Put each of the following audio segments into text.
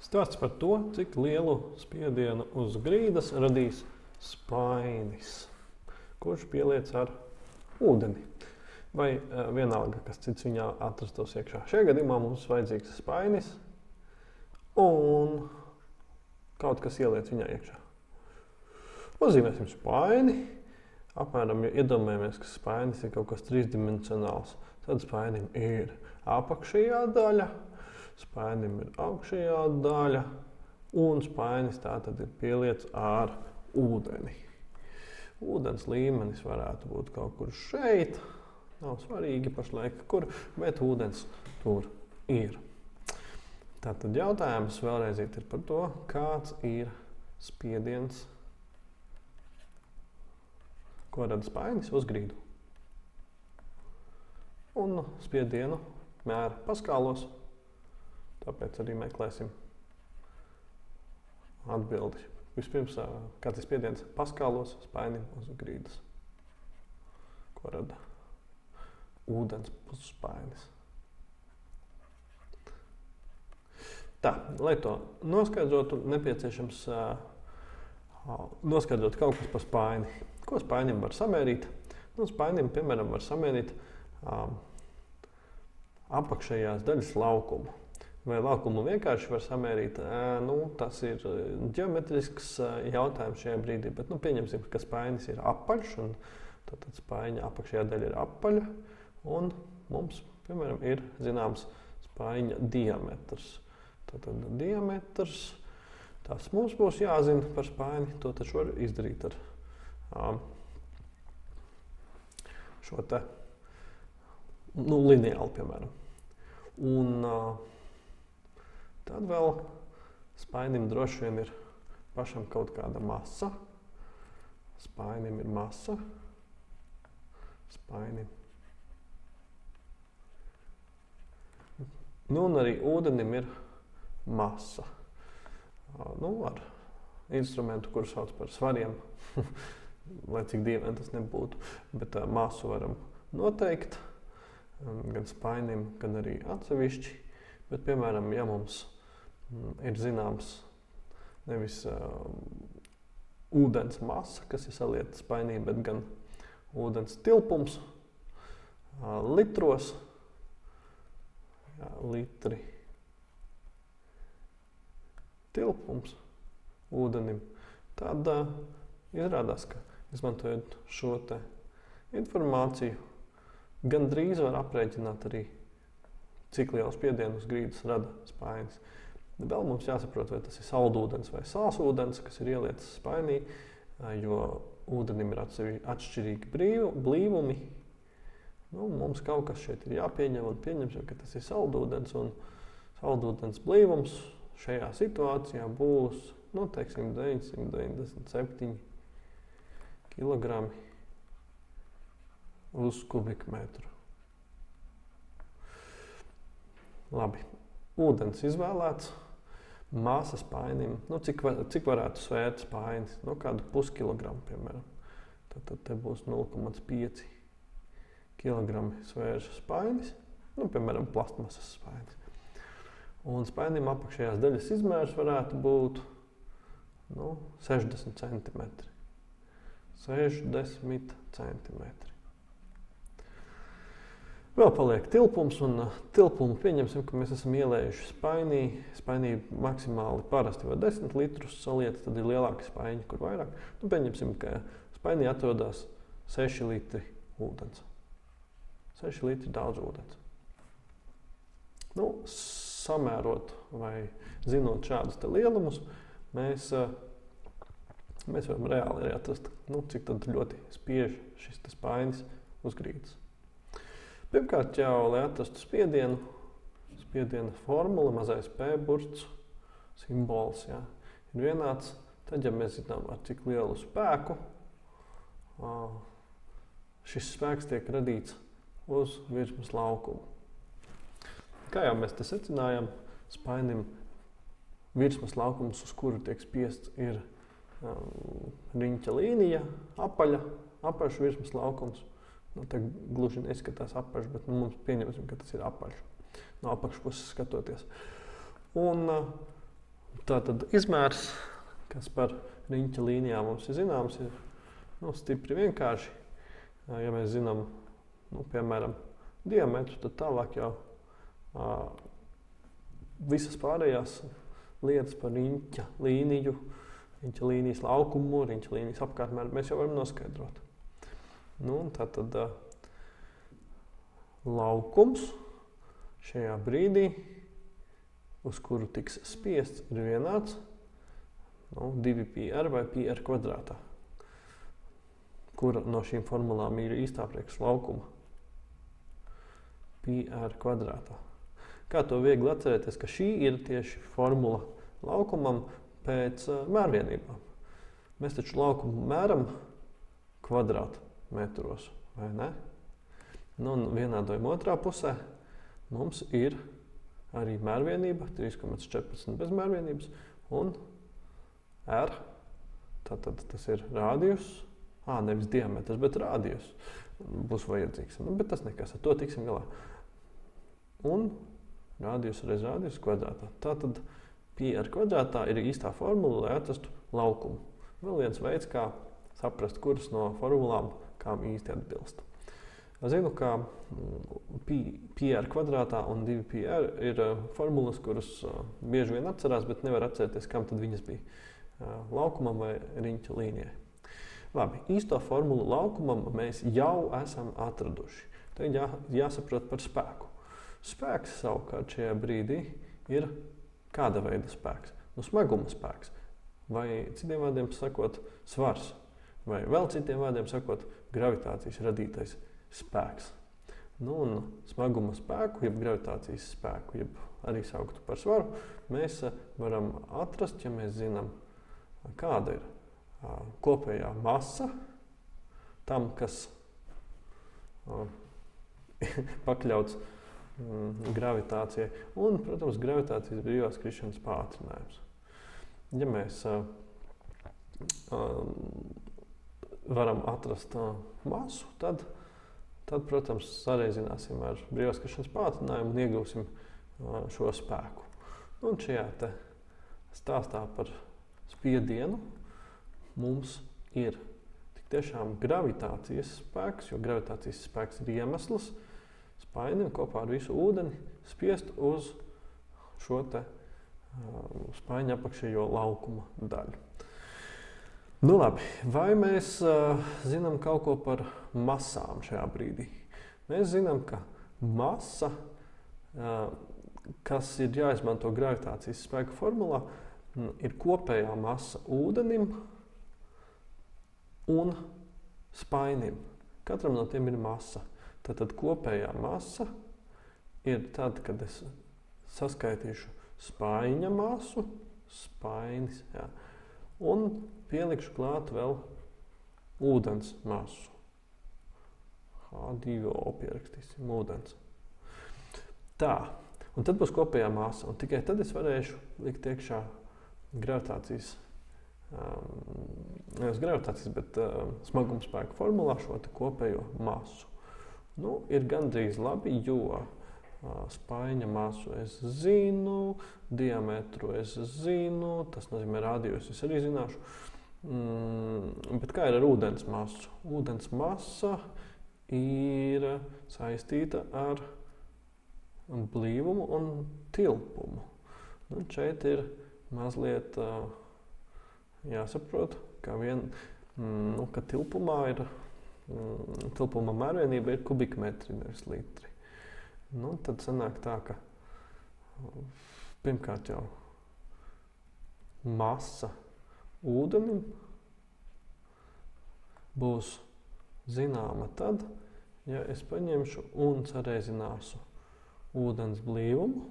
Stāsts par to, cik lielu spiedienu uz grīdas radīs spainis, kurš pieliec ar ūdeni. Vai vienalga, kas cits viņā atrastos iekšā. Šajā gadījumā mums vajadzīgs spainis un kaut kas ieliec viņā iekšā. Uzzīmēsim spaini. Apmēram, ja iedomājamies, ka spainis ir kaut kas trīsdimensionāls, tad spainim ir apakšējā daļa, spainim ir augšējā daļa un spainis tātad ir pieliets ar ūdeni. Ūdens līmenis varētu būt kaut kur šeit, nav svarīgi pašlaik kur, bet ūdens tur ir. Tātad jautājums vēlreiz ir par to, kāds ir spiediens, ko rada spainis uz grīdu. Un spiedienu mēra paskālos, tāpēc arī meklēsim atbildi. Vispirms, kāds ir spiediens paskālos spainim uz grīdas, ko rada ūdens pusspainis. Tā, lai to noskaidrotu, nepieciešams noskaidrot kaut kas par spaini. Ko spainim var samērīt? Spainim, piemēram, var samērīt apakšējās daļas laukumu. Vai laukumu vienkārši var samērīt? Tas ir ģeometrisks jautājums šajā brīdī, bet pieņemsim, ka spainis ir apaļš, un tad spaiņa apakšējā daļa ir apaļa, un mums, piemēram, ir zināms spaiņa diametrs. Tātad diametrs, tas mums būs jāzina par spaini, to taču var izdarīt ar šo te lineālu, piemēram. Un tad vēl spainim droši vien ir pašam kaut kāda masa. Spainim ir masa. Spainim. Un arī ūdenim ir masa. Ar instrumentu, kuru sauc par svariem, lai cik dīvaini tas nebūtu, bet masu varam noteikt gan spainim, gan arī atsevišķi. Bet, piemēram, ja mums ir zināms nevis ūdens masa, kas ir salieta spainī, bet gan ūdens tilpums litros, litri tilpums ūdenim, tad izrādās, ka izmantojot šo te informāciju, gandrīz var aprēķināt arī, cik lielu spiedienu uz grīdas rada spainis. Vēl mums jāsaprot, vai tas ir saldūdens vai sāsūdens, kas ir ielietas spainī, jo ūdenim ir atšķirīgi blīvumi. Mums kaut kas šeit ir jāpieņem, un pieņemsim, ka tas ir saldūdens, un saldūdens blīvums šajā situācijā būs, 997 kg uz kubikmetru. Labi, ūdens izvēlēts, masa spainim, cik varētu svērt spainis, kādu puskilogramu, piemēram. Tad te būs 0,5 kg svērš spainis, piemēram, plastmasas spainis. Un spainim apakšējās daļas izmērs varētu būt 60 cm. 60 cm. Vēl paliek tilpums, un tilpumu pieņemsim, ka mēs esam ielējuši spainī. Spainī maksimāli parasti var 10 litrus saliet, tad ir lielāki spaiņi, kur vairāk. Pieņemsim, ka spainī atrodas 6 litri ūdens. 6 litri daudz ūdens. Samērot vai zinot šādus te lielumus, mēs varam reāli arī atrast, cik tad ļoti spiež šis te spainis uz grīdas. Pirmkārt jau, lai atrastu spiediena formula, mazais P burts, simbols, ir vienāds. Tad, ja mēs zinām, ar cik lielu spēku šis spēks tiek radīts uz virsmas laukumu. Kā jau mēs te secinājām, spainim virsmas laukums, uz kuru tiek spiests, ir riņķa līnija, apaļš virsmas laukums. Te gluži neizskatās apaļš, bet mums pieņemsim, ka tas ir apaļš. No apakšpuses skatoties. Un Tātad izmērs, kas par riņķa līnijām mums ir zināms, ir stipri vienkārši. Ja mēs zinām, piemēram, diametru, tad tālāk jau visas pārējās lietas par riņķa līniju, riņķa līnijas laukumu, riņķa līnijas apkārtmēru mēs jau varam noskaidrot. Tātad laukums šajā brīdī, uz kuru tiks spiests, ir vienāds 2πr vai πr kvadrātā. Kura no šīm formulām ir īstā priekš laukuma? πr kvadrātā. Kā to viegli atcerēties, ka šī ir tieši formula laukumam pēc mērvienībām. Mēs taču laukumu mēram kvadrātmetros, vai ne? Un vienādojuma otrā pusē mums ir arī mērvienība, 3,14 bez mērvienības, un r, tātad tas ir rādijus, nevis diametrs, bet rādijus būs vajadzīgs. Bet tas nekas, ar to tiksim galā. Un rādijus reiz rādijus kvadrātā. Tātad πr kvadrātā ir īstā formula, lai atrastu laukumu. Vēl viens veids, kā saprast, kuras no formulām kām īsti atbilst. Zinu, ka πr kvadrātā un 2πr ir formulas, kuras bieži vien atcerās, bet nevar atcerēties, kam tad viņas bija. Laukumam vai riņķa līnijai. Labi, īsto formulu laukumam mēs jau esam atraduši. Tagad jāsaprot par spēku. Spēks savukārt šajā brīdī ir kāda veida spēks? Smaguma spēks. Vai citiem vārdiem sakot svars. Vai vēl citiem vārdiem sakot gravitācijas radītais spēks. Un smaguma spēku, jeb gravitācijas spēku, jeb arī sauktu par svaru, mēs varam atrast, ja mēs zinām, kāda ir kopējā masa tam, kas pakļauts gravitācijai un, protams, gravitācijas brīvās krišanas pātrinājums. Ja mēs varam atrast masu, tad, protams, sareizināsim ar brīvās krišanas pātrinājumu un iegūsim šo spēku. Un šajā te stāstā par spiedienu mums ir tik tiešām gravitācijas spēks, jo gravitācijas spēks ir iemesls spainim kopā ar visu ūdeni spiest uz šo te spaiņa apakšējo laukuma daļu. Labi, vai mēs zinām kaut ko par masām šajā brīdī? Mēs zinām, ka masa, kas ir jāizmanto gravitācijas spēka formulā, ir kopējā masa ūdenim un spainim. Katram no tiem ir masa. Tātad kopējā masa ir tad, kad es saskaitīšu spaiņa masu, spainis, un pielikšu klāt vēl ūdens masu. H2O pierakstīsim, ūdens. Tā, un tad būs kopējā masa, un tikai tad es varēšu likt iekšā gravitācijas, bet smaguma spēka formulā šo te kopējo masu. Ir gandrīz labi, jo spaiņa masu es zinu, diametru es zinu, tas nozīmē rādījus es arī zināšu. Bet kā ir ar ūdens masu? Ūdens masa ir saistīta ar blīvumu un tilpumu. Šeit ir mazliet jāsaprot, ka tilpuma mērvienība ir kubikmetri, nevis litri. Tad sanāk tā, ka pirmkārt jau masa ūdenim būs zināma tad, ja es paņemšu un sareizināšu ūdens blīvumu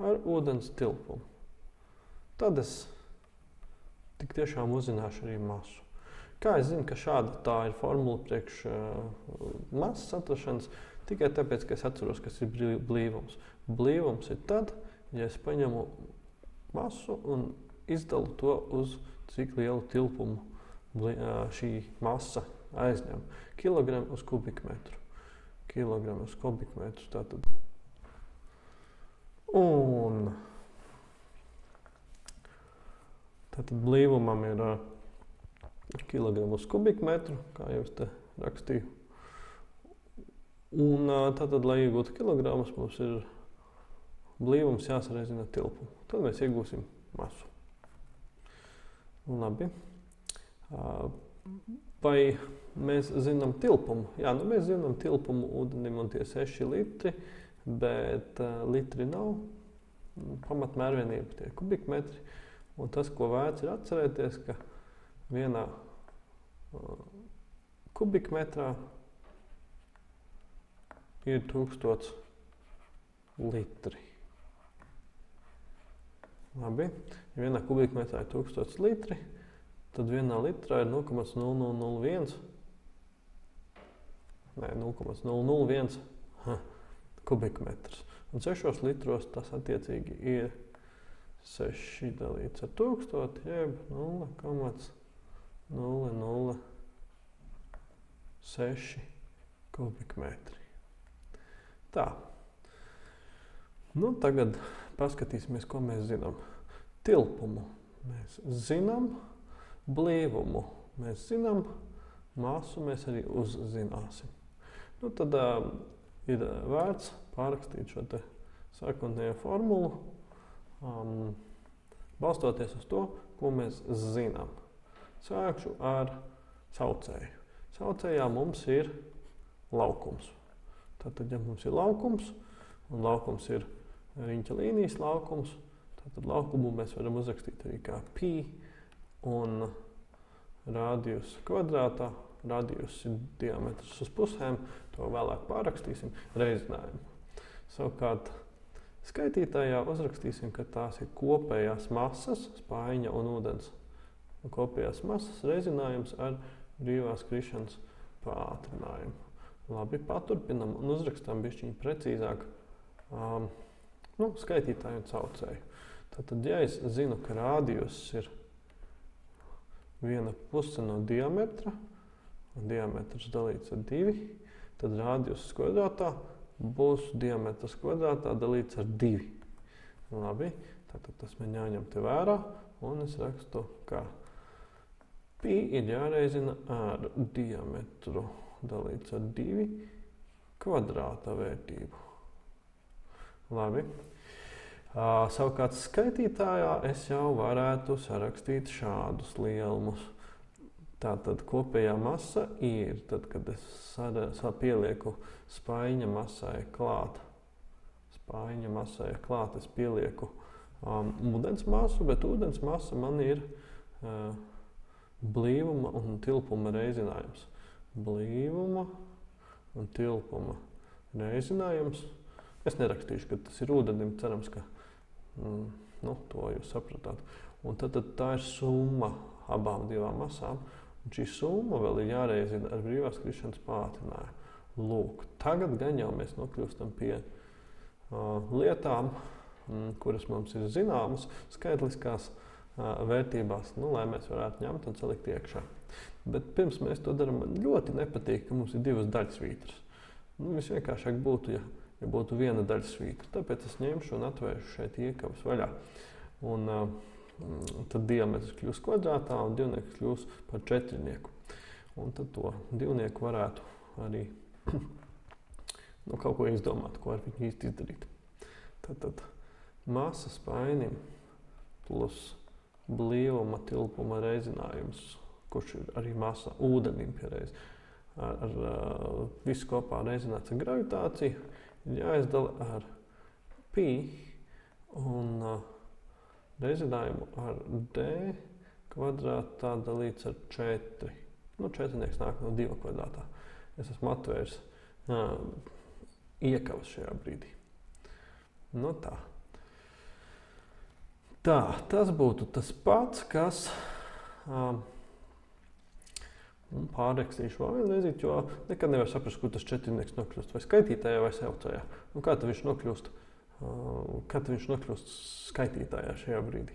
ar ūdens tilpumu. Tad es tik tiešām uzzināšu arī masu. Kā es zinu, ka tā ir formula priekš masas atrašanas, tikai tāpēc, ka es atceros, kas ir blīvums. Blīvums ir tad, ja es paņemu masu un izdalu to uz cik lielu tilpumu šī masa aizņem. Kilogramu uz kubikmetru. Kilogramu uz kubikmetru. Tātad. Un Tātad blīvumam ir kilogramu uz kubikmetru, kā jau es te rakstīju. Un tātad, lai iegūtu kilogramus, mums ir blīvums jāsareizina tilpumu. Tad mēs iegūsim masu. Labi. Vai mēs zinām tilpumu? Jā, mēs zinām tilpumu ūdenim un tie 6 litri, bet litri nav pamatmērvienība, tie kubikmetri. Un tas, ko vērts ir atcerēties, ka vienā kubikmetrā ir 1000 litri. Labi. Ja vienā kubikmetrā ir 1000 litri, tad vienā litrā ir 0,0001 kubikmetrs. Un 6 litros tas attiecīgi ir 6 dalīts ar 1000, jeb 0,006 kubikmetri. Tā. Nu, tagad paskatīsimies, ko mēs zinām. Tilpumu mēs zinām, blīvumu mēs zinām, masu mēs arī uzzināsim. Nu, tad ir vērts pārrakstīt šo te sākotnējo formulu, balstoties uz to, ko mēs zinām. Sākšu ar saucēju. Saucējā mums ir laukums. Tātad, ja mums ir laukums, un laukums ir riņķa līnijas laukums, tātad laukumu mēs varam uzrakstīt arī kā pi un radius kvadrātā. Radius ir diametrs uz pusēm, to vēlāk pārrakstīsim reizinājumu. Savukārt skaitītājā uzrakstīsim, ka tās ir kopējās masas, spaiņa un ūdens. Kopējās masas reizinājums ar brīvās krišanas pātrinājumu. Labi, paturpinam un uzrakstam bišķiņ precīzāk skaitītāju un saucēju. Tātad, ja es zinu, ka radius ir viena puse no diametra, un diametrs dalīts ar 2, tad radius kvadrātā būs diametrs kvadrātā dalīts ar 2. Labi, tātad tas man jāņem te vērā, un es rakstu, ka pi ir jāreizina ar diametru dalīts ar 2 kvadrāta vērtību. Labi. Savukārt skaitītājā es jau varētu sarakstīt šādus lielumus. Tātad kopējā masa ir, tad, kad es pielieku spaiņa masai klāt, es pielieku ūdens masu, bet ūdens masa man ir blīvuma un tilpuma reizinājums. Blīvuma un tilpuma reizinājums. Es nerakstīšu, ka tas ir ūdenim, cerams, ka to jūs sapratāt. Un tad tā ir summa abām divām masām. Un šī summa vēl ir jāreizina ar brīvās krišanas pātrinājumu. Lūk, tagad gan jau mēs nokļūstam pie lietām, kuras mums ir zināmas skaitliskās vērtībās, lai mēs varētu ņemt un salikt iekšā. Bet pirms mēs to darām, man ļoti nepatīk, ka mums ir 2 daļsvītras. Visvienkāršāk būtu, ja būtu viena daļsvītra. Tāpēc es ņemšu un atvēršu šeit iekavas vaļā. Un tad diametrs kļūs kvadrātā un divnieks kļūs par 4. Un tad to divnieku varētu arī kaut ko izdomāt, ko ar viņu īsti izdarīt. Tātad masa spainim plus blīvuma tilpuma reizinājums, kurš ir arī masa ūdenim piereiz, ar visu kopā reizināts ar gravitāciju, ir jāizdala ar pi un reizinājumu ar d kvadrātā dalīts ar 4. 4 nāk no 2 kvadrātā. Es esmu atvērs iekavas šajā brīdī. Tā. Tā, tas būtu tas pats, kas pārrakstīšu vēl vienreizīt, jo nekad nevar saprast, kur tas 4 nokļūst, vai skaitītājā vai saucējā. Kā tad viņš nokļūst? Kad viņš nokļūst skaitītājā šajā brīdī.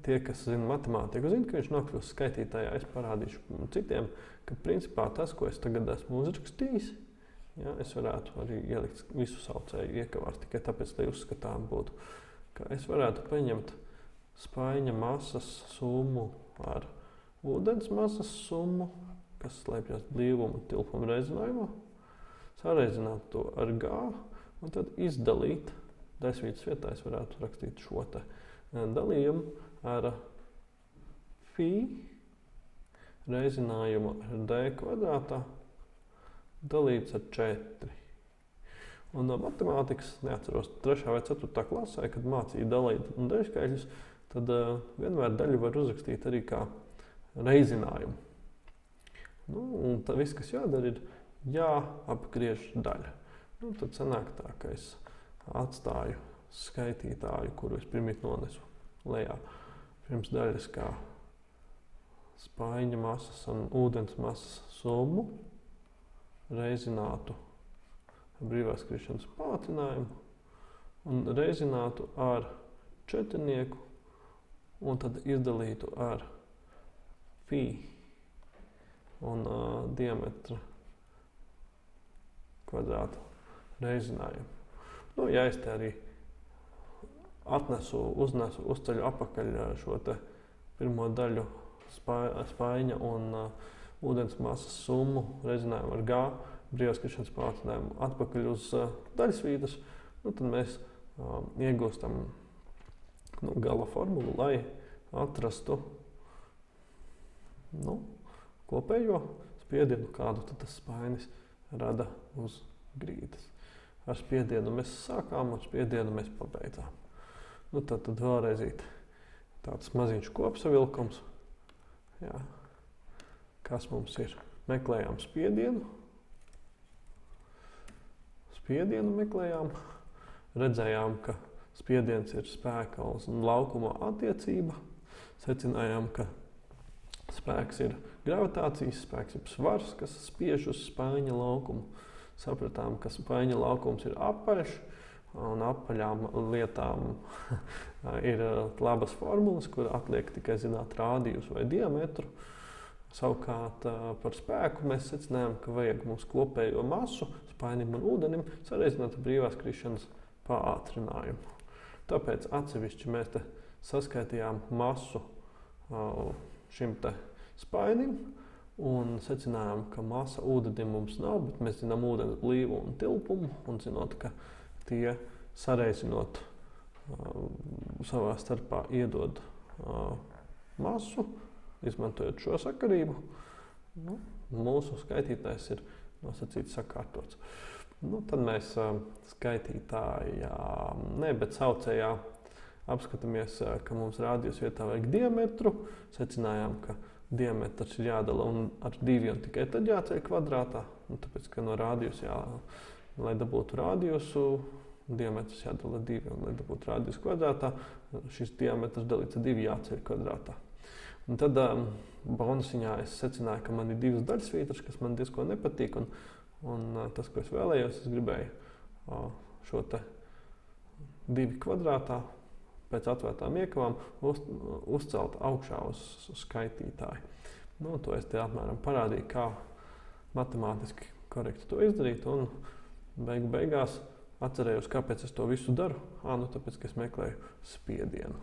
Tie, kas zina matemātiku, zina, ka viņš nokļūst skaitītājā. Es parādīšu citiem, ka principā tas, ko es tagad esmu uzrakstījis, es varētu arī ielikt visu saucēju iekavās, tikai tāpēc, lai uzskatām būtu, ka es varētu paņemt spaiņa masas summu ar ūdens masas summu, kas slēpjas blīvuma tilpuma reizinājumā, sareizināt to ar G un tad izdalīt. Daļsvītas vietā es varētu rakstīt šo te dalījumu ar phi reizinājumu ar d kvadrātā dalīts ar 4. Un no matemātikas, neatceros, 3. vai 4. klasē, kad mācīja dalīt un daļskaitļus, tad vienmēr daļu var uzrakstīt arī kā reizinājumu. Un tad viss, kas jādara, ir jāapgriež daļa. Tad sanāk tā, ka es atstāju skaitītāju, kuru es pirmīt nonesu lejā. Pirms daļas kā spaiņa masas un ūdens masas summu reizinātu ar brīvās skriešanas pātrinājumu un reizinātu ar 4 un tad izdalītu ar phi un diametra kvadrāta reizinājumu. Ja es te arī uzceļu apakaļ šo te pirmo daļu spaiņa un ūdens masas summu reizinājumu ar G, brīvās skriešanas pātrinājumu atpakaļ uz daļsvītas, tad mēs iegūstam gala formulu, lai atrastu kopējo spiedienu, kādu tad tas spainis rada uz grīdas. Ar spiedienu mēs sākām, ar spiedienu mēs pabeidzām. Tad vēlreiz tāds maziņš kopsavilkums. Kas mums ir? Meklējām spiedienu. Meklējām. Redzējām, ka spiediens ir spēka un laukuma attiecība. Secinājām, ka spēks ir gravitācijas spēks, ir svars, kas spiež uz spaiņa laukumu. Sapratām, ka spaiņa laukums ir apaļš, un apaļām lietām ir labas formulas, kur atliek tikai zināt rādījus vai diametru. Savukārt par spēku mēs secinājām, ka vajag mums kopējo masu spainim un ūdenim sareizināt ar brīvās krišanas paātrinājumu. Tāpēc atsevišķi mēs te saskaitījām masu šim te spainim, un secinājām, ka masa ūdenim mums nav, bet mēs zinām ūdens blīvumu un tilpumu, un zinot, ka tie sareizinot savā starpā iedod masu, izmantojot šo sakarību, mūsu skaitītājs ir nosacīts sakārtots. Tad mēs skaitītājā, bet saucējā apskatāmies, ka mums rādījus vietā vajag diametru, secinājām, ka diametrs ir jādala ar 2 un tikai tad jāceļ kvadrātā, tāpēc, ka no rādījus lai dabūtu rādījusu, diametrs jādala 2, un lai dabūtu rādījusu kvadrātā, šis diametrs dalīts ar 2 jāceļ kvadrātā. Un tad bonusiņā es secināju, ka man ir 2 daļsvītras, kas man diezko nepatīk, un tas, ko es vēlējos, es gribēju šo te 2 kvadrātā pēc atvērtām iekavām uzcelt augšā uz skaitītāju. To es te apmēram parādīju, kā matemātiski korekti to izdarīt, un beigās atcerējos, kāpēc es to visu daru. Tāpēc, ka es meklēju spiedienu.